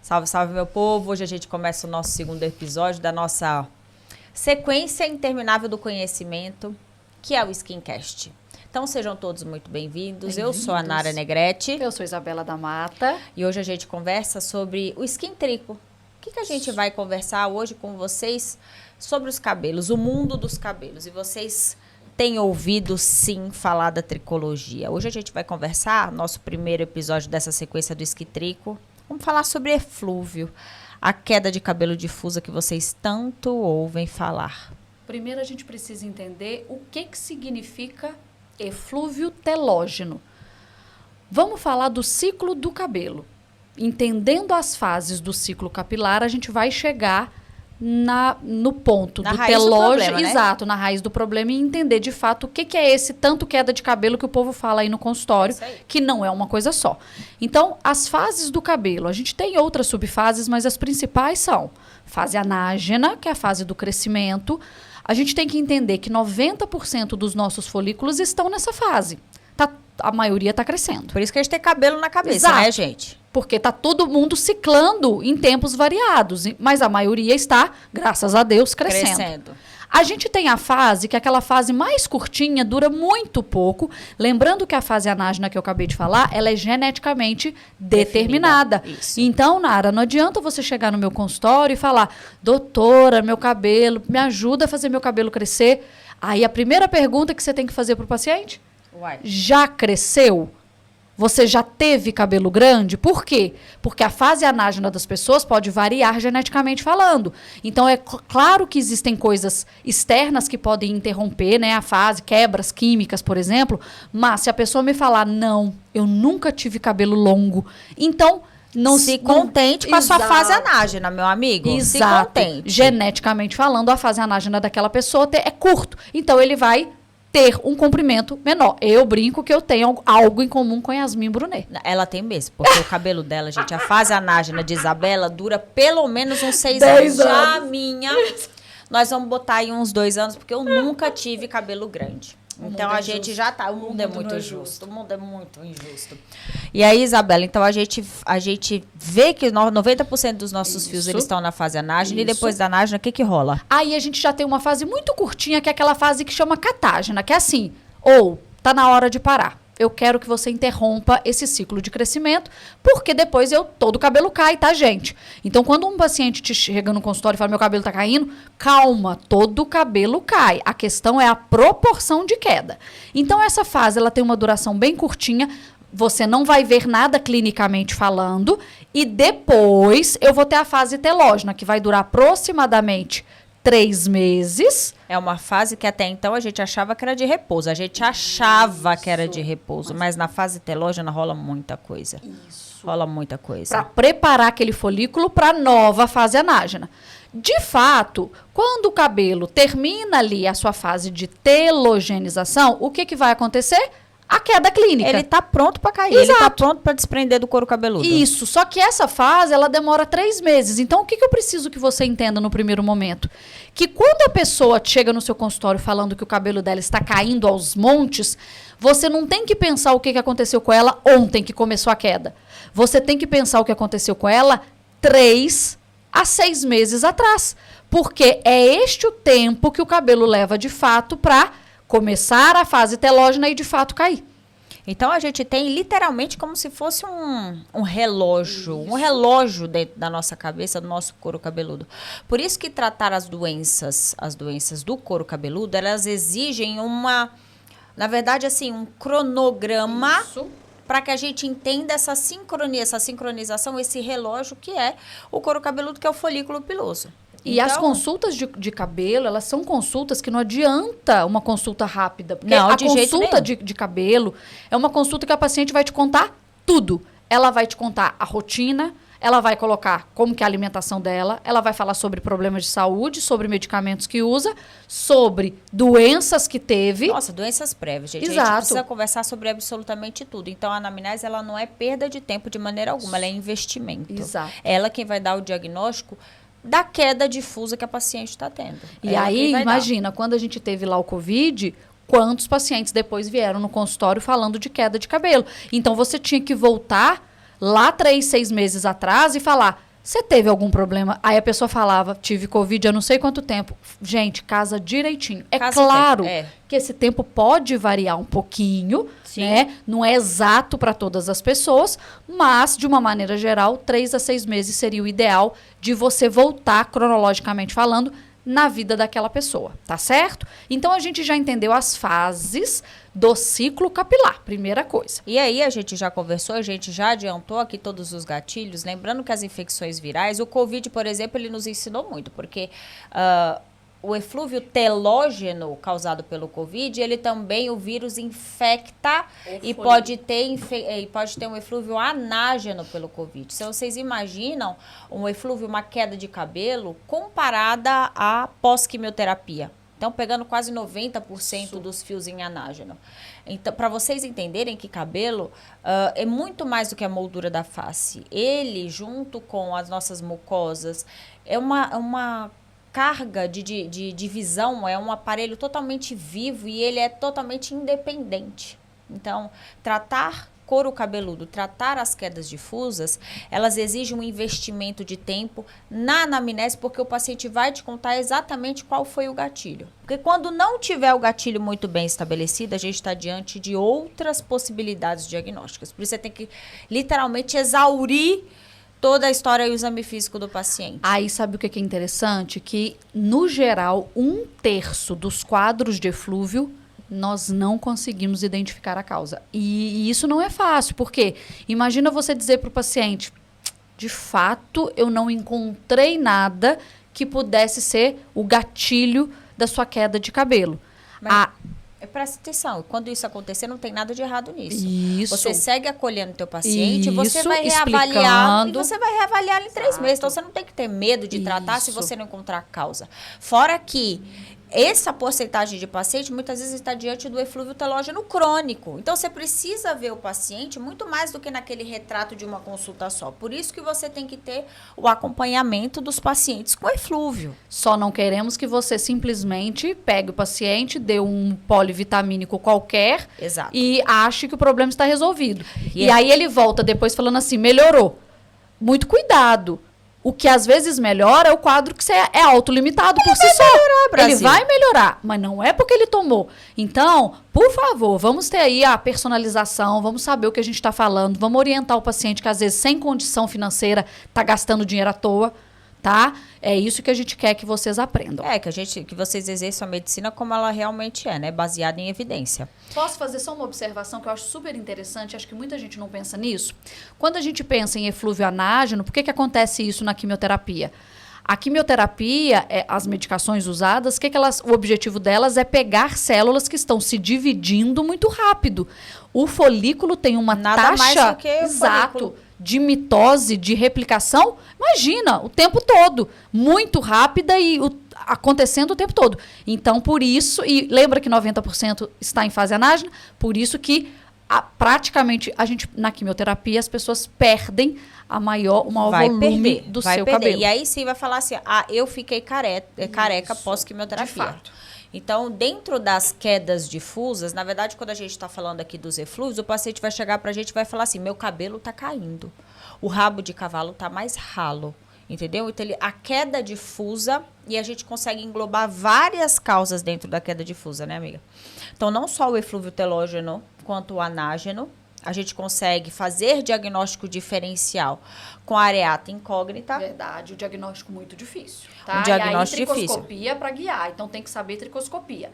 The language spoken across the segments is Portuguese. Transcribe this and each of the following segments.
Salve, salve, meu povo. Hoje a gente começa o nosso segundo episódio da nossa sequência interminável do conhecimento, que é o Skincast. Então sejam todos muito bem-vindos. Eu sou a Nara Negrete. Eu sou Isabela da Mata. E hoje a gente conversa sobre o Skin Trico. O que a gente vai conversar hoje com vocês sobre os cabelos, o mundo dos cabelos. E vocês têm ouvido, sim, falar da tricologia. Hoje a gente vai conversar, nosso primeiro episódio dessa sequência do Skin Trico. Vamos falar sobre eflúvio, a queda de cabelo difusa que vocês tanto ouvem falar. Primeiro a gente precisa entender o que significa eflúvio telógeno. Vamos falar do ciclo do cabelo. Entendendo as fases do ciclo capilar, a gente vai chegar no ponto do telógeno, exato, na raiz do problema, e entender de fato o que é esse tanto queda de cabelo que o povo fala aí no consultório, que não é uma coisa só. Então, as fases do cabelo, a gente tem outras subfases, mas as principais são fase anágena, que é a fase do crescimento. A gente tem que entender que 90% dos nossos folículos estão nessa fase. A maioria está crescendo. Por isso que a gente tem cabelo na cabeça, exato, né, gente? Porque está todo mundo ciclando em tempos variados, mas a maioria está, graças a Deus, crescendo. A gente tem a fase, que é aquela fase mais curtinha, dura muito pouco. Lembrando que a fase anágena que eu acabei de falar, ela é geneticamente determinada. Isso. Então, Nara, não adianta você chegar no meu consultório e falar: doutora, meu cabelo, me ajuda a fazer meu cabelo crescer. Aí a primeira pergunta que você tem que fazer para o paciente: já cresceu? Você já teve cabelo grande? Por quê? Porque a fase anágena das pessoas pode variar geneticamente falando. Então, é claro que existem coisas externas que podem interromper, né, a fase, quebras químicas, por exemplo. Mas se a pessoa me falar: não, eu nunca tive cabelo longo, então não se contente com a sua fase anágena, meu amigo. Exato. Se contente. Geneticamente falando, a fase anágena daquela pessoa é curto. Então, ele vai ter um comprimento menor. Eu brinco que eu tenho algo em comum com Yasmin Brunet. Ela tem mesmo, porque o cabelo dela, gente, a fase anágena de Isabela dura pelo menos uns 6 anos. Já a minha, nós vamos botar aí uns 2 anos, porque eu nunca tive cabelo grande. Então, a gente já tá... O mundo é muito injusto. O mundo é muito injusto. E aí, Isabela, então a gente vê que 90% dos nossos fios, eles estão na fase anágena. E depois da anágena, o que rola? Aí a gente já tem uma fase muito curtinha, que é aquela fase que chama catágena, que é assim: ou tá na hora de parar. Eu quero que você interrompa esse ciclo de crescimento, porque depois todo o cabelo cai, tá, gente? Então, quando um paciente te chega no consultório e fala: meu cabelo tá caindo, calma, todo o cabelo cai. A questão é a proporção de queda. Então, essa fase, ela tem uma duração bem curtinha, você não vai ver nada clinicamente falando, e depois eu vou ter a fase telógena, que vai durar aproximadamente 3 meses. É uma fase que até então a gente achava que era de repouso. A gente achava que era de repouso, mas na fase telógena rola muita coisa. Isso. Rola muita coisa. Para preparar aquele folículo para a nova fase anágena. De fato, quando o cabelo termina ali a sua fase de telogenização, o que vai acontecer? A queda clínica. Ele tá pronto para cair. Exato. Ele tá pronto para desprender do couro cabeludo. Isso. Só que essa fase, ela demora 3 meses. Então, o que eu preciso que você entenda no primeiro momento? Que quando a pessoa chega no seu consultório falando que o cabelo dela está caindo aos montes, você não tem que pensar o que aconteceu com ela ontem que começou a queda. Você tem que pensar o que aconteceu com ela 3 a 6 meses atrás. Porque é este o tempo que o cabelo leva, de fato, para começar a fase telógena e, de fato, cair. Então, a gente tem literalmente como se fosse um relógio. Isso. Um relógio dentro da nossa cabeça, do nosso couro cabeludo. Por isso que tratar as doenças do couro cabeludo, elas exigem na verdade, assim, um cronograma para que a gente entenda essa sincronização, esse relógio que é o couro cabeludo, que é o folículo piloso. E as consultas de cabelo, elas são consultas que não adianta uma consulta rápida. Porque não, a consulta de cabelo é uma consulta que a paciente vai te contar tudo. Ela vai te contar a rotina, ela vai colocar como que é a alimentação dela, ela vai falar sobre problemas de saúde, sobre medicamentos que usa, sobre doenças que teve. Nossa, doenças prévias, gente. Exato. A gente precisa conversar sobre absolutamente tudo. Então, a anamnese, ela não é perda de tempo de maneira alguma, ela é investimento. Exato. Ela quem vai dar o diagnóstico da queda difusa que a paciente está tendo. E aí, imagina, quando a gente teve lá o Covid, quantos pacientes depois vieram no consultório falando de queda de cabelo. Então, você tinha que voltar lá 3, 6 meses atrás e falar: Você teve algum problema? Aí a pessoa falava, tive Covid há não sei quanto tempo. Gente, casa direitinho. É claro que esse tempo pode variar um pouquinho, né? Não é exato para todas as pessoas, mas, de uma maneira geral, 3 a 6 meses seria o ideal de você voltar, cronologicamente falando, na vida daquela pessoa, tá certo? Então, a gente já entendeu as fases do ciclo capilar, primeira coisa. E aí, a gente já conversou, a gente já adiantou aqui todos os gatilhos, lembrando que as infecções virais, o Covid, por exemplo, ele nos ensinou muito, porque o eflúvio telógeno causado pelo Covid, ele também, o vírus infecta e pode ter um eflúvio anágeno pelo Covid. Se vocês imaginam um eflúvio, uma queda de cabelo comparada à pós-quimioterapia. Então, pegando quase 90% dos fios em anágeno. Então, para vocês entenderem que cabelo é muito mais do que a moldura da face. Ele, junto com as nossas mucosas, é uma carga de visão, é um aparelho totalmente vivo e ele é totalmente independente. Então, tratar couro cabeludo, tratar as quedas difusas, elas exigem um investimento de tempo na anamnese, porque o paciente vai te contar exatamente qual foi o gatilho. Porque quando não tiver o gatilho muito bem estabelecido, a gente está diante de outras possibilidades diagnósticas. Por isso você tem que literalmente exaurir toda a história e o exame físico do paciente. Aí sabe o que é interessante? Que, no geral, 1/3 dos quadros de eflúvio nós não conseguimos identificar a causa. E isso não é fácil, porque imagina você dizer para o paciente, de fato, eu não encontrei nada que pudesse ser o gatilho da sua queda de cabelo. Presta atenção, quando isso acontecer, não tem nada de errado nisso. Isso. Você segue acolhendo o teu paciente, você vai reavaliar, e você vai reavaliar em 3 meses. Então, você não tem que ter medo de tratar se você não encontrar a causa. Fora que essa porcentagem de paciente, muitas vezes, está diante do eflúvio telógeno crônico. Então, você precisa ver o paciente muito mais do que naquele retrato de uma consulta só. Por isso que você tem que ter o acompanhamento dos pacientes com eflúvio. Só não queremos que você simplesmente pegue o paciente, dê um polivitamínico qualquer e ache que o problema está resolvido. E aí ele volta depois falando assim, melhorou. Muito cuidado. O que às vezes melhora é o quadro que você é autolimitado por si só. Ele vai melhorar, mas não é porque ele tomou. Então, por favor, vamos ter aí a personalização, vamos saber o que a gente está falando, vamos orientar o paciente que às vezes sem condição financeira está gastando dinheiro à toa, tá? É isso que a gente quer que vocês aprendam. Que vocês exerçam a medicina como ela realmente é, né? Baseada em evidência. Posso fazer só uma observação que eu acho super interessante, acho que muita gente não pensa nisso? Quando a gente pensa em eflúvio anágeno, por que acontece isso na quimioterapia? A quimioterapia, as medicações usadas, o objetivo delas é pegar células que estão se dividindo muito rápido. O folículo tem uma taxa mais do que de mitose, de replicação, imagina, o tempo todo, muito rápida e acontecendo o tempo todo. Então, por isso, e lembra que 90% está em fase anágena, por isso que praticamente na quimioterapia as pessoas perdem o maior volume do seu cabelo. E aí sim vai falar assim, eu fiquei careca pós-quimioterapia. De fato. Então, dentro das quedas difusas, na verdade, quando a gente está falando aqui dos eflúvios, o paciente vai chegar para a gente e vai falar assim, meu cabelo está caindo, o rabo de cavalo está mais ralo, entendeu? Então, a queda difusa, e a gente consegue englobar várias causas dentro da queda difusa, né, amiga? Então, não só o eflúvio telógeno, quanto o anágeno, a gente consegue fazer diagnóstico diferencial com a areata incógnita. Verdade, o diagnóstico muito difícil. Tá? Um diagnóstico difícil. Tricoscopia para guiar, então tem que saber tricoscopia.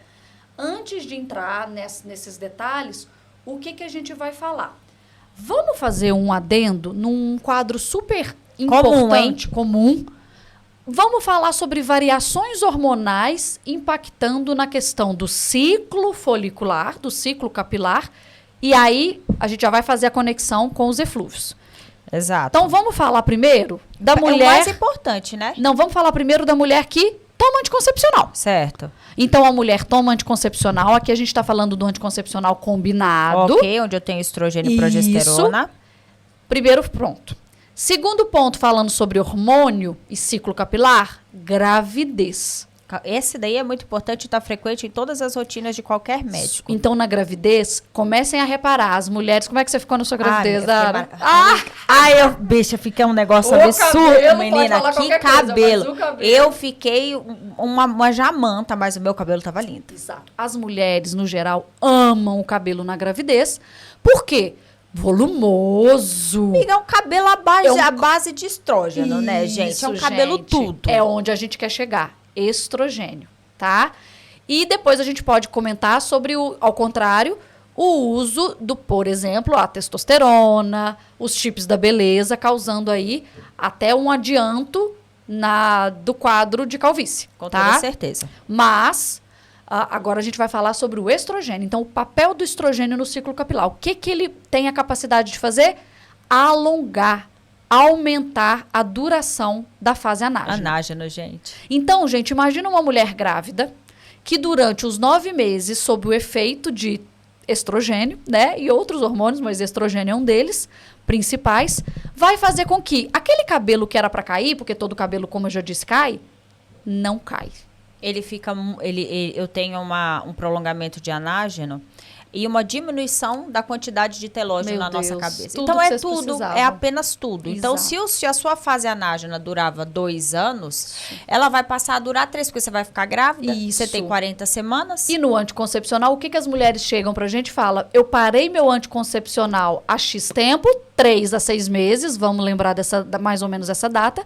Antes de entrar nesses detalhes, o que a gente vai falar? Vamos fazer um adendo num quadro super importante, comum. Vamos falar sobre variações hormonais impactando na questão do ciclo folicular, do ciclo capilar. E aí, a gente já vai fazer a conexão com os eflúvios. Exato. Então, vamos falar primeiro da mulher... É o mais importante, né? Não, vamos falar primeiro da mulher que toma anticoncepcional. Certo. Então, a mulher toma anticoncepcional. Aqui a gente está falando do anticoncepcional combinado. Ok, onde eu tenho estrogênio e progesterona. Primeiro, pronto. Segundo ponto, falando sobre hormônio e ciclo capilar, gravidez. Esse daí é muito importante e está frequente em todas as rotinas de qualquer médico. Então, na gravidez, comecem a reparar. As mulheres, como é que você ficou na sua gravidez, Dara? Bicha, fiquei um negócio absurdo, menina. Que cabelo. Eu fiquei uma jamanta, mas o meu cabelo tava lindo. Exato. As mulheres, no geral, amam o cabelo na gravidez. Por quê? Volumoso. Amiga, é um cabelo à base de estrógeno, né, gente? É um cabelo tudo. É onde a gente quer chegar. Estrogênio, tá? E depois a gente pode comentar sobre, ao contrário, o uso do, por exemplo, a testosterona, os chips da beleza, causando aí até um adianto do quadro de calvície. Com toda certeza. Mas, agora a gente vai falar sobre o estrogênio. Então, o papel do estrogênio no ciclo capilar. O que ele tem a capacidade de fazer? Alongar, aumentar a duração da fase anágena. Anágena, gente. Então, gente, imagina uma mulher grávida que durante os 9 meses, sob o efeito de estrogênio, né, e outros hormônios, mas estrogênio é um deles, principais, vai fazer com que aquele cabelo que era para cair, porque todo cabelo, como eu já disse, cai, não cai. Eu tenho um prolongamento de anágeno e uma diminuição da quantidade de telógeno na nossa cabeça. Então, é tudo, é apenas tudo. Exato. Então, se a sua fase anágena durava 2 anos, ela vai passar a durar 3, porque você vai ficar grávida, você tem 40 semanas. E no anticoncepcional, o que as mulheres chegam pra gente e falam? Eu parei meu anticoncepcional há X tempo, 3 a 6 meses, vamos lembrar mais ou menos essa data,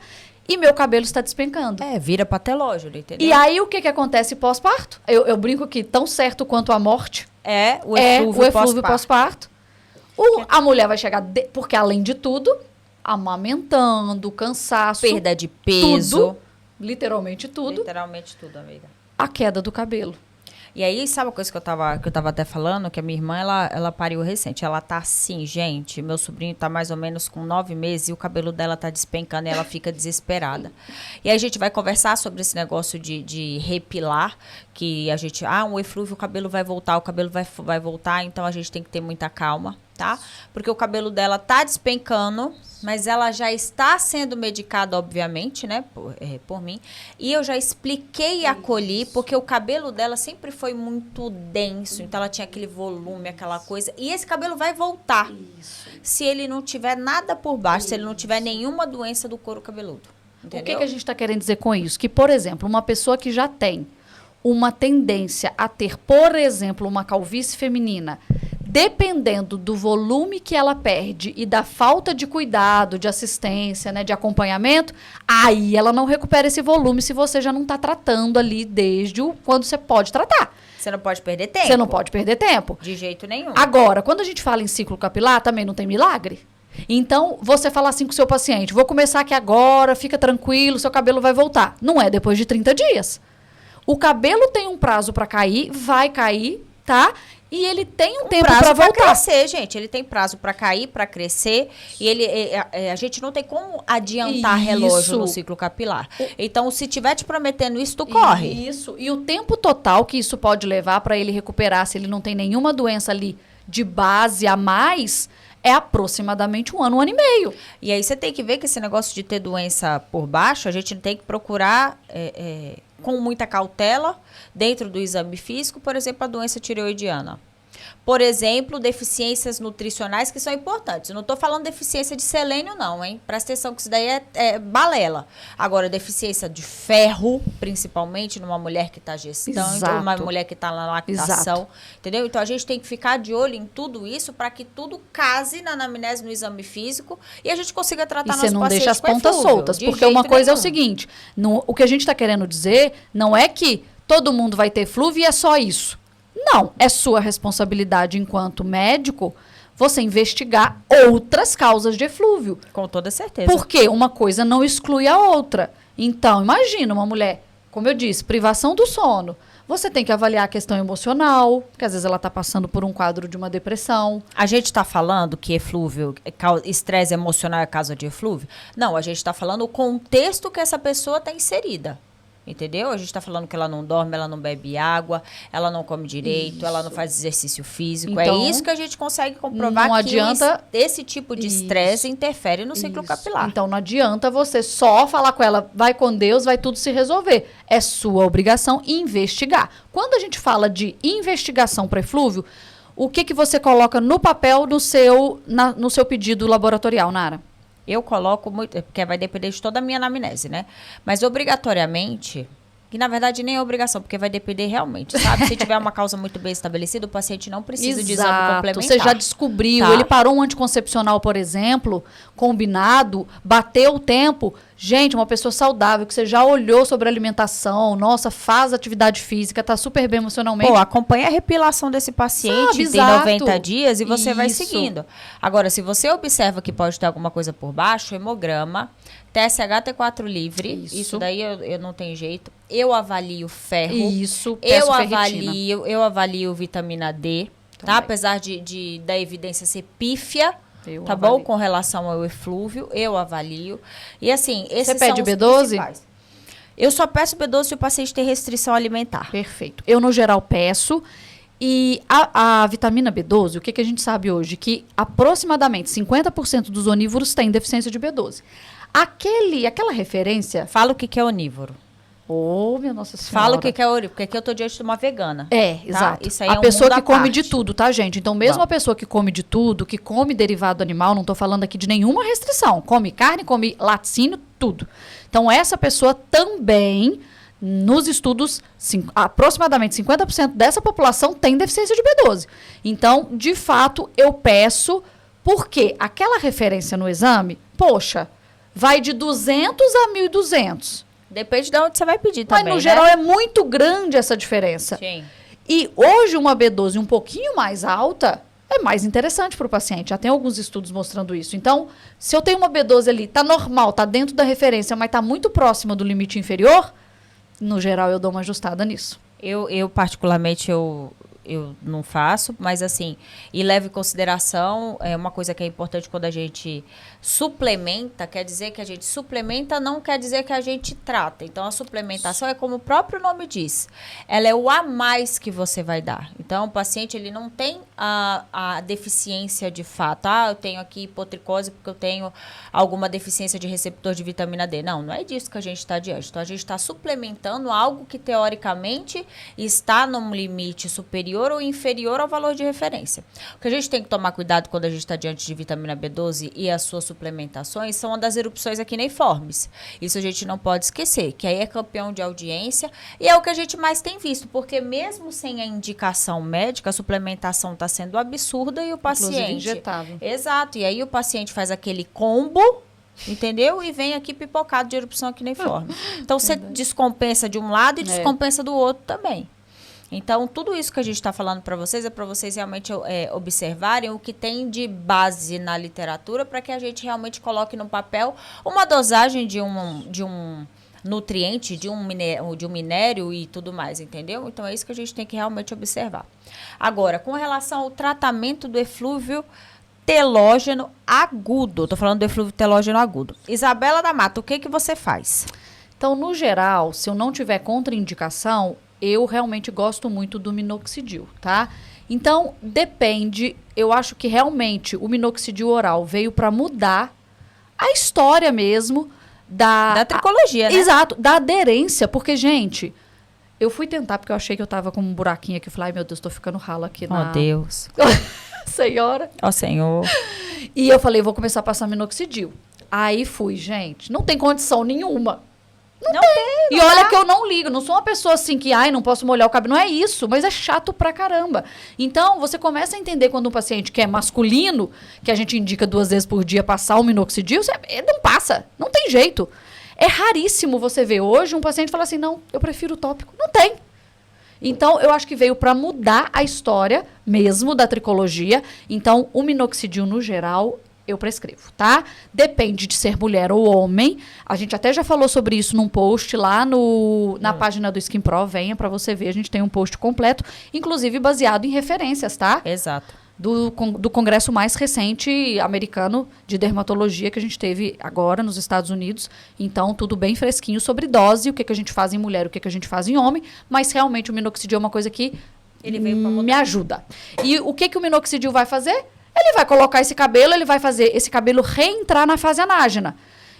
e meu cabelo está despencando. Vira pra telógeno, entendeu? E aí, o que acontece pós-parto? Eu brinco que tão certo quanto a morte... O eflúvio pós-parto. A mulher vai chegar, porque além de tudo, amamentando, cansaço. Perda de peso. Tudo, literalmente tudo. Literalmente tudo, amiga. A queda do cabelo. E aí, sabe uma coisa que eu tava até falando? Que a minha irmã, ela pariu recente. Ela tá assim, gente, meu sobrinho tá mais ou menos com 9 meses e o cabelo dela tá despencando e ela fica desesperada. E aí a gente vai conversar sobre esse negócio de repilar, que a gente, um eflúvio, o cabelo vai voltar, vai voltar, então a gente tem que ter muita calma, tá? Porque o cabelo dela tá despencando, mas ela já está sendo medicada, obviamente, né, por mim. E eu já expliquei e acolhi, porque o cabelo dela sempre foi muito denso, então ela tinha aquele volume, aquela coisa. E esse cabelo vai voltar, se ele não tiver nada por baixo, se ele não tiver nenhuma doença do couro cabeludo. Entendeu? O que a gente está querendo dizer com isso? Que, por exemplo, uma pessoa que já tem uma tendência a ter, por exemplo, uma calvície feminina, dependendo do volume que ela perde e da falta de cuidado, de assistência, né, de acompanhamento, aí ela não recupera esse volume se você já não está tratando ali desde quando você pode tratar. Você não pode perder tempo. Você não pode perder tempo. De jeito nenhum. Agora, quando a gente fala em ciclo capilar, também não tem milagre. Então, você fala assim com o seu paciente, vou começar aqui agora, fica tranquilo, seu cabelo vai voltar. Não é depois de 30 dias. O cabelo tem um prazo para cair, vai cair, tá? E ele tem um tempo para voltar. Crescer, gente. Ele tem prazo para cair, para crescer. E a gente não tem como adiantar relógio no ciclo capilar. Então, se tiver te prometendo isso, tu corre. Isso. E o tempo total que isso pode levar para ele recuperar, se ele não tem nenhuma doença ali de base a mais, é aproximadamente 1 ano, 1 ano e meio. E aí você tem que ver que esse negócio de ter doença por baixo, a gente tem que procurar com muita cautela dentro do exame físico, por exemplo, a doença tireoidiana. Por exemplo, deficiências nutricionais que são importantes. Eu não estou falando deficiência de selênio, não, hein? Presta atenção que isso daí é balela. Agora, deficiência de ferro, principalmente numa mulher que está gestando, ou uma mulher que está na lactação, entendeu? Então, a gente tem que ficar de olho em tudo isso para que tudo case na anamnese, no exame físico e a gente consiga tratar nosso paciente. E você não deixa as pontas soltas, porque uma coisa é o seguinte, o que a gente está querendo dizer não é que todo mundo vai ter eflúvio e é só isso. Não, é sua responsabilidade enquanto médico você investigar outras causas de eflúvio. Com toda certeza. Porque uma coisa não exclui a outra. Então, imagina uma mulher, como eu disse, privação do sono. Você tem que avaliar a questão emocional, porque às vezes ela está passando por um quadro de uma depressão. A gente está falando que eflúvio, estresse emocional é causa de eflúvio? Não, a gente está falando o contexto que essa pessoa está inserida. Entendeu? A gente está falando que ela não dorme, ela não bebe água, ela não come direito, ela não faz exercício físico. Então, é isso que a gente consegue comprovar não adianta, que esse tipo de estresse interfere no ciclo capilar. Então, não adianta você só falar com ela, vai com Deus, vai tudo se resolver. É sua obrigação investigar. Quando a gente fala de investigação para eflúvio, o que você coloca no papel no seu pedido laboratorial, Nara? Eu coloco muito, porque vai depender de toda a minha anamnese, né? Mas obrigatoriamente, que na verdade nem é obrigação, porque vai depender realmente, sabe? Se tiver uma causa muito bem estabelecida, o paciente não precisa de exame complementar. Você já descobriu, tá? Ele parou um anticoncepcional, por exemplo, combinado, bateu o tempo. Gente, uma pessoa saudável, que você já olhou sobre a alimentação, nossa, faz atividade física, tá super bem emocionalmente. Pô, acompanha a repilação desse paciente, tem 90 dias e você vai seguindo. Agora, se você observa que pode ter alguma coisa por baixo, hemograma, TSH T4 livre, isso daí eu não tenho jeito. Eu avalio ferro. Eu avalio vitamina D, tá? Apesar da evidência ser pífia, tá bom? Com relação ao eflúvio, eu avalio. E assim, esses são os B12? Eu só peço B12 se o paciente tem restrição alimentar. Perfeito. Eu, no geral, peço. E a vitamina B12, o que a gente sabe hoje? Que aproximadamente 50% dos onívoros têm deficiência de B12. Aquela referência... Fala o que é onívoro. Minha Nossa Senhora. Fala o que é onívoro, porque aqui eu tô diante de uma vegana. Exato. Isso aí a pessoa que come de tudo, tá, gente? Então, mesmo a pessoa que come de tudo, que come derivado animal, não tô falando aqui de nenhuma restrição. Come carne, come laticínio, tudo. Então, essa pessoa também, nos estudos, aproximadamente 50% dessa população tem deficiência de B12. Então, de fato, eu peço, porque aquela referência no exame, poxa, vai de 200 a 1.200. Depende de onde você vai pedir também, mas no geral é muito grande essa diferença. Sim. E hoje uma B12 um pouquinho mais alta é mais interessante para o paciente. Já tem alguns estudos mostrando isso. Então, se eu tenho uma B12 ali, tá normal, tá dentro da referência, mas tá muito próxima do limite inferior, no geral eu dou uma ajustada nisso. Eu particularmente, eu não faço, mas assim, e levo em consideração, uma coisa que é importante quando a gente suplementa, quer dizer que a gente suplementa, não quer dizer que a gente trata. Então, a suplementação é como o próprio nome diz, ela é o a mais que você vai dar. Então, o paciente, ele não tem a deficiência de fato. Eu tenho aqui hipotricose porque eu tenho alguma deficiência de receptor de vitamina D. Não é disso que a gente está diante. Então, a gente está suplementando algo que, teoricamente, está num limite superior ou inferior ao valor de referência. O que a gente tem que tomar cuidado quando a gente está diante de vitamina B12 e as suas suplementações são uma das erupções aquineiformes. Isso a gente não pode esquecer, que aí é campeão de audiência e é o que a gente mais tem visto, porque mesmo sem a indicação médica, a suplementação está sendo absurda e o paciente... Inclusive injetável. Exato, e aí o paciente faz aquele combo, entendeu? E vem aqui pipocado de erupção aquineiforme. Então, você descompensa de um lado e descompensa do outro também. Então, tudo isso que a gente está falando para vocês é para vocês realmente observarem o que tem de base na literatura para que a gente realmente coloque no papel uma dosagem de um nutriente, de um minério e tudo mais, entendeu? Então, é isso que a gente tem que realmente observar. Agora, com relação ao tratamento do eflúvio telógeno agudo, estou falando do eflúvio telógeno agudo. Isabela da Mata, o que você faz? Então, no geral, se eu não tiver contraindicação, eu realmente gosto muito do minoxidil, tá? Então, depende, eu acho que realmente o minoxidil oral veio para mudar a história mesmo da tricologia, né? Exato, da aderência, porque, gente, eu fui tentar porque eu achei que eu tava com um buraquinho aqui, eu falei, ai meu Deus, tô ficando ralo aqui na... Oh, Deus. Senhora. Ó, Senhor. E eu falei, vou começar a passar minoxidil. Aí fui, gente, não tem condição nenhuma. Não tem. E olha que eu não ligo, não sou uma pessoa assim que, não posso molhar o cabelo. Não é isso, mas é chato pra caramba. Então, você começa a entender quando um paciente que é masculino, que a gente indica 2 vezes por dia passar o minoxidil, ele não passa, não tem jeito. É raríssimo você ver hoje um paciente falar assim, não, eu prefiro o tópico. Não tem. Então, eu acho que veio para mudar a história mesmo da tricologia. Então, o minoxidil, no geral, eu prescrevo, tá? Depende de ser mulher ou homem. A gente até já falou sobre isso num post lá na página do Skin Pro. Venha para você ver, a gente tem um post completo, inclusive baseado em referências, tá? Exato. do congresso mais recente americano de dermatologia que a gente teve agora nos Estados Unidos. Então, tudo bem fresquinho sobre dose, o que a gente faz em mulher, o que a gente faz em homem, mas realmente o minoxidil é uma coisa que ele veio pra me ajuda. E o que o minoxidil vai fazer? Ele vai colocar esse cabelo, ele vai fazer esse cabelo reentrar na fase anágena.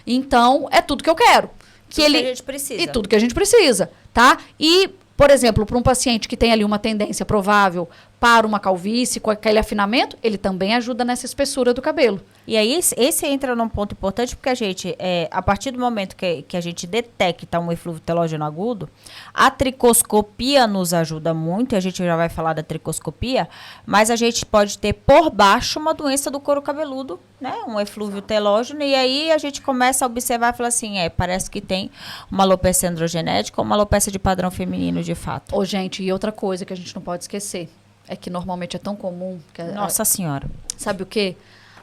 Então, é tudo que eu quero. Que a gente precisa. E tudo que a gente precisa, tá? E, por exemplo, para um paciente que tem ali uma tendência provável para uma calvície, com aquele afinamento, ele também ajuda nessa espessura do cabelo. E aí, esse entra num ponto importante, porque a gente, a partir do momento que a gente detecta um eflúvio telógeno agudo, a tricoscopia nos ajuda muito, e a gente já vai falar da tricoscopia, mas a gente pode ter por baixo uma doença do couro cabeludo, né? Um eflúvio telógeno, e aí a gente começa a observar e falar assim, parece que tem uma alopecia androgenética ou uma alopecia de padrão feminino, de fato. Ô, gente, e outra coisa que a gente não pode esquecer, é que normalmente é tão comum... Nossa Senhora. Sabe o quê?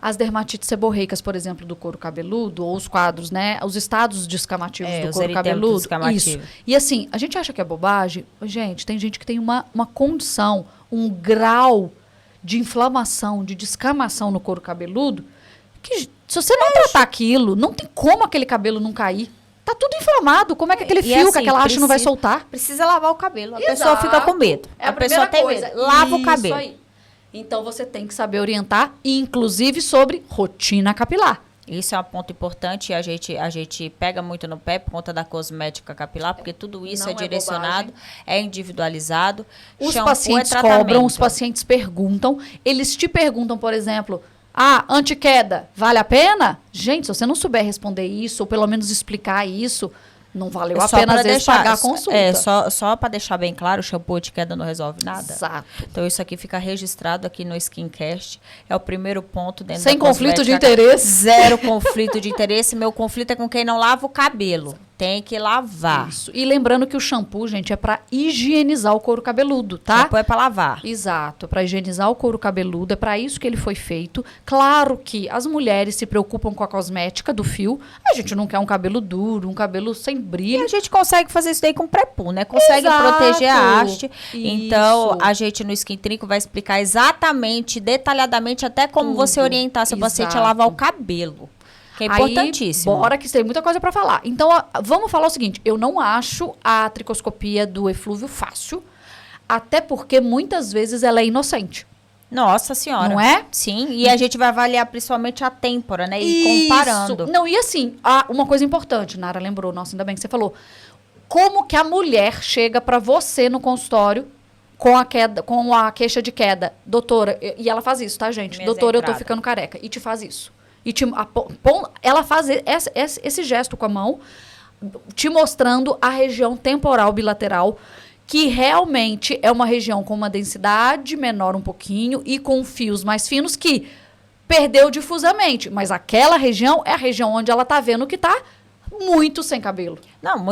As dermatites seborreicas, por exemplo, do couro cabeludo, ou os quadros, né? Os estados descamativos do couro cabeludo. Isso. E assim, a gente acha que é bobagem. Gente, tem gente que tem uma condição, um grau de inflamação, de descamação no couro cabeludo, que se você não tratar aquilo, não tem como aquele cabelo não cair. Tá tudo inflamado. Como é que aquele fio, que aquela haste não vai soltar? Precisa lavar o cabelo. A pessoa fica com medo. A pessoa tem medo. Lava o cabelo. Isso aí. Então, você tem que saber orientar, inclusive sobre rotina capilar. Isso é um ponto importante e a gente pega muito no pé por conta da cosmética capilar, porque tudo isso é direcionado, é individualizado. Os pacientes cobram, os pacientes perguntam. Eles te perguntam, por exemplo... anti-queda, vale a pena? Gente, se você não souber responder isso, ou pelo menos explicar isso, não valeu a pena, às vezes, pagar a consulta. Só para deixar bem claro, o shampoo anti-queda não resolve nada. Exato. Então, isso aqui fica registrado aqui no Skincast. É o primeiro ponto dentro Sem conflito de interesse. Zero conflito de interesse. Meu conflito é com quem não lava o cabelo. Tem que lavar. Isso. E lembrando que o shampoo, gente, é para higienizar o couro cabeludo, tá? O shampoo é para lavar. Exato, para higienizar o couro cabeludo, é para isso que ele foi feito. Claro que as mulheres se preocupam com a cosmética do fio. A gente não quer um cabelo duro, um cabelo sem brilho. E a gente consegue fazer isso daí com pré-poo, né? Consegue proteger a haste. Isso. Então, a gente no Skin Trinco vai explicar exatamente, detalhadamente, até como você orientar seu paciente a lavar o cabelo. Que é importantíssimo. Aí, bora que tem muita coisa para falar. Então, vamos falar o seguinte. Eu não acho a tricoscopia do eflúvio fácil, até porque muitas vezes ela é inocente. Nossa Senhora. Não é? Sim, e a gente vai avaliar principalmente a têmpora, né? E comparando. Não, e assim, uma coisa importante, Nara lembrou, nossa, ainda bem que você falou. Como que a mulher chega para você no consultório com a queixa de queda? Doutora, e ela faz isso, tá, gente? Doutora, eu tô ficando careca. E te faz isso. E ela faz esse gesto com a mão, te mostrando a região temporal bilateral, que realmente é uma região com uma densidade menor um pouquinho e com fios mais finos que perdeu difusamente. Mas aquela região é a região onde ela tá vendo que tá muito sem cabelo. Não,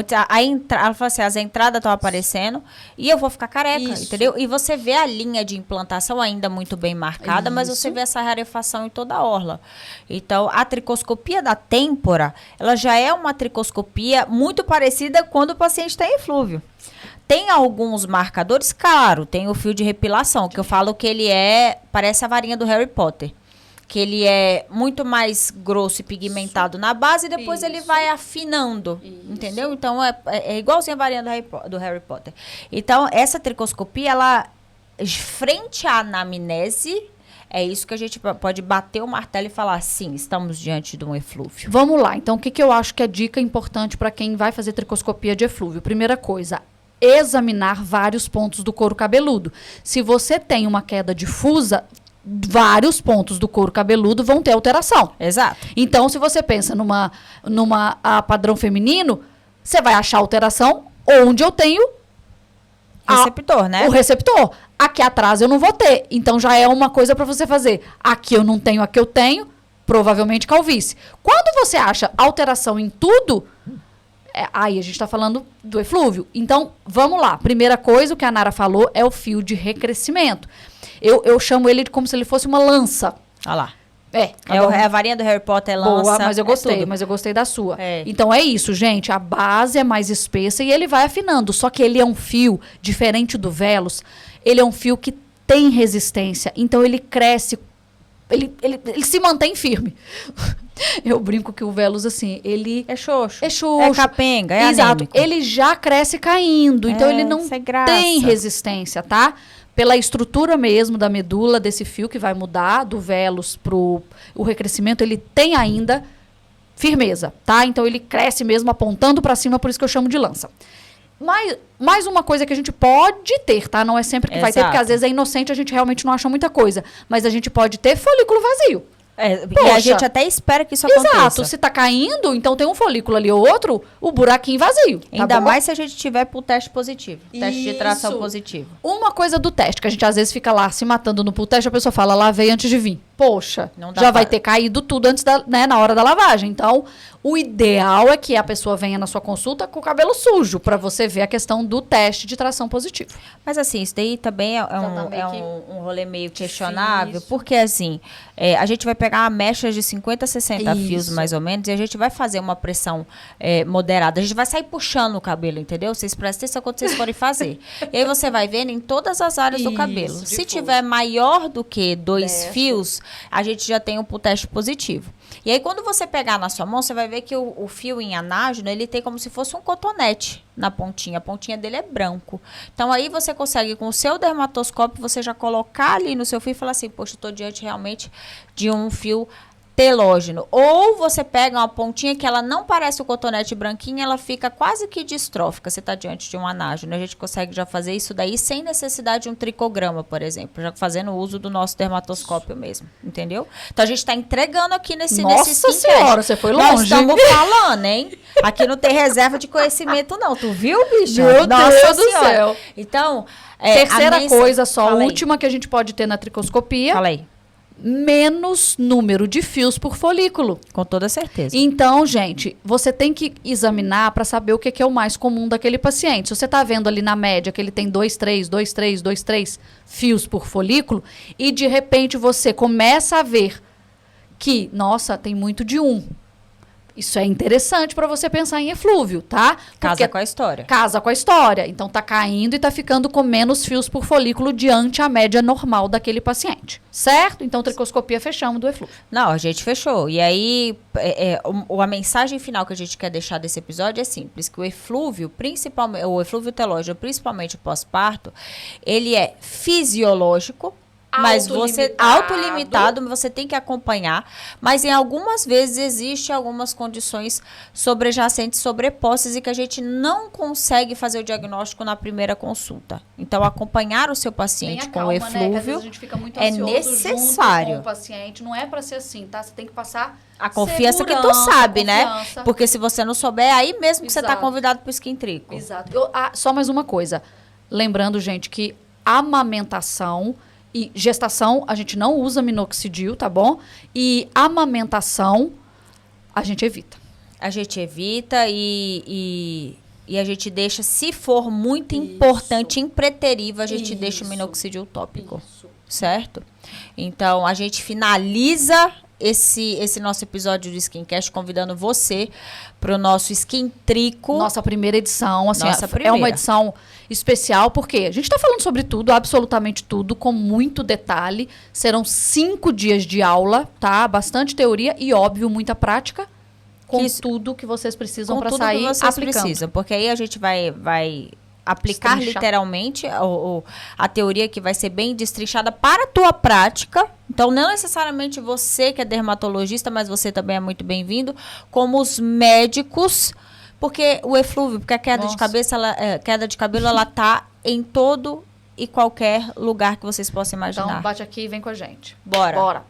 ela fala assim, as entradas estão aparecendo e eu vou ficar careca, entendeu? E você vê a linha de implantação ainda muito bem marcada, mas você vê essa rarefação em toda a orla. Então, a tricoscopia da têmpora, ela já é uma tricoscopia muito parecida quando o paciente tem eflúvio. Tem alguns marcadores, claro, tem o fio de repilação, que eu falo que ele parece a varinha do Harry Potter. Que ele é muito mais grosso e pigmentado na base e depois ele vai afinando, entendeu? Então, é igualzinho a varinha do Harry Potter. Então, essa tricoscopia, ela, frente à anamnese, é isso que a gente pode bater o martelo e falar, sim, estamos diante de um eflúvio. Vamos lá. Então, o que eu acho que é dica importante para quem vai fazer tricoscopia de eflúvio? Primeira coisa, examinar vários pontos do couro cabeludo. Se você tem uma queda difusa, vários pontos do couro cabeludo vão ter alteração. Exato. Então, se você pensa numa padrão feminino, você vai achar alteração onde eu tenho receptor, né? O receptor. Aqui atrás eu não vou ter. Então, já é uma coisa para você fazer. Aqui eu não tenho, aqui eu tenho, provavelmente calvície. Quando você acha alteração em tudo, aí a gente está falando do eflúvio. Então, vamos lá. Primeira coisa, o que a Nara falou é o fio de recrescimento. Eu chamo ele como se ele fosse uma lança. Olha lá. É a varinha do Harry Potter, é lança. Boa, mas eu gostei da sua. Então é isso, gente. A base é mais espessa e ele vai afinando. Só que ele é um fio, diferente do Velos, ele é um fio que tem resistência, então ele cresce, ele se mantém firme. Eu brinco que o Vélus, assim, ele... É xoxo. É xoxo. É capenga, é Exato. anêmico. Ele já cresce caindo, então ele não tem resistência, tá? Pela estrutura mesmo da medula, desse fio que vai mudar do Vélus pro o recrescimento, ele tem ainda firmeza, tá? Então ele cresce mesmo apontando para cima, por isso que eu chamo de lança. Mais uma coisa que a gente pode ter, tá? Não é sempre que vai ter, porque às vezes é inocente, a gente realmente não acha muita coisa. Mas a gente pode ter folículo vazio. E a gente até espera que isso aconteça. Exato. Se tá caindo, então tem um folículo ali ou outro, o buraquinho vazio. Ainda mais se a gente tiver pro teste positivo. Teste de tração positivo. Uma coisa do teste, que a gente às vezes fica lá se matando no pull teste, a pessoa fala, lavei antes de vir. Poxa, já vai ter caído tudo antes na hora da lavagem. Então, o ideal é que a pessoa venha na sua consulta com o cabelo sujo, para você ver a questão do teste de tração positivo. Mas assim, isso daí também é um rolê meio questionável, porque assim, a gente vai pegar mechas de 50 a 60 fios mais ou menos, e a gente vai fazer uma pressão moderada. A gente vai sair puxando o cabelo, entendeu? Vocês prestem atenção quando vocês forem fazer. E aí você vai vendo em todas as áreas do cabelo. Se tiver maior do que 2 fios, a gente já tem um teste positivo. E aí, quando você pegar na sua mão, você vai ver que o fio em anágeno, ele tem como se fosse um cotonete na pontinha. A pontinha dele é branco. Então, aí você consegue, com o seu dermatoscópio, você já colocar ali no seu fio e falar assim, poxa, eu estou diante realmente de um fio telógeno. Ou você pega uma pontinha que ela não parece o cotonete branquinho, ela fica quase que distrófica. Você está diante de um anágeno. A gente consegue já fazer isso daí sem necessidade de um tricograma, por exemplo. Já fazendo uso do nosso dermatoscópio mesmo. Entendeu? Então, a gente está entregando aqui nesse Nossa Senhora, você foi longe. Nós estamos falando, hein? Aqui não tem reserva de conhecimento, não. Tu viu, bicho? Meu Deus do céu. Então, terceira coisa só, última que a gente pode ter na tricoscopia. Fala aí. Menos número de fios por folículo. Com toda certeza. Então, gente, você tem que examinar para saber o que é o mais comum daquele paciente. Se você está vendo ali na média que ele tem 2, 3 fios por folículo e de repente você começa a ver que, nossa, tem muito de um. Isso é interessante para você pensar em eflúvio, tá? Casa com a história. Casa com a história. Então, tá caindo e tá ficando com menos fios por folículo diante a média normal daquele paciente. Certo? Então, tricoscopia fechamos do eflúvio. Não, a gente fechou. E aí, a mensagem final que a gente quer deixar desse episódio é simples, que o eflúvio, principalmente, o eflúvio telógeno, principalmente pós-parto, ele é fisiológico, mas você autolimitado, você tem que acompanhar, mas em algumas vezes existem algumas condições sobrejacentes, sobrepostas e que a gente não consegue fazer o diagnóstico na primeira consulta. Então, acompanhar o seu paciente com o eflúvio, a gente fica muito é necessário. Com o paciente, não é para ser assim, tá? Você tem que passar a confiança que tu sabe, né? Porque se você não souber, aí mesmo que você tá convidado pro skin trico. Exato. Só mais uma coisa, lembrando, gente, que amamentação e gestação, a gente não usa minoxidil, tá bom? E amamentação, a gente evita. A gente evita e a gente deixa, se for muito importante, impreterível, a gente deixa o minoxidil tópico. Certo? Então, a gente finaliza esse nosso episódio do Skincast convidando você para o nosso Skin Trico. Nossa primeira edição, assim, é uma edição especial, porque a gente está falando sobre tudo, absolutamente tudo, com muito detalhe. Serão 5 dias de aula, tá? Bastante teoria e, óbvio, muita prática. Com tudo que vocês precisam para sair que vocês aplicando. Precisam, porque aí a gente vai aplicar literalmente a teoria que vai ser bem destrinchada para a tua prática. Então, não necessariamente você que é dermatologista, mas você também é muito bem-vindo, como os médicos, porque o eflúvio, porque a queda de cabeça, queda de cabelo, ela tá em todo e qualquer lugar que vocês possam imaginar. Então, bate aqui e vem com a gente. Bora.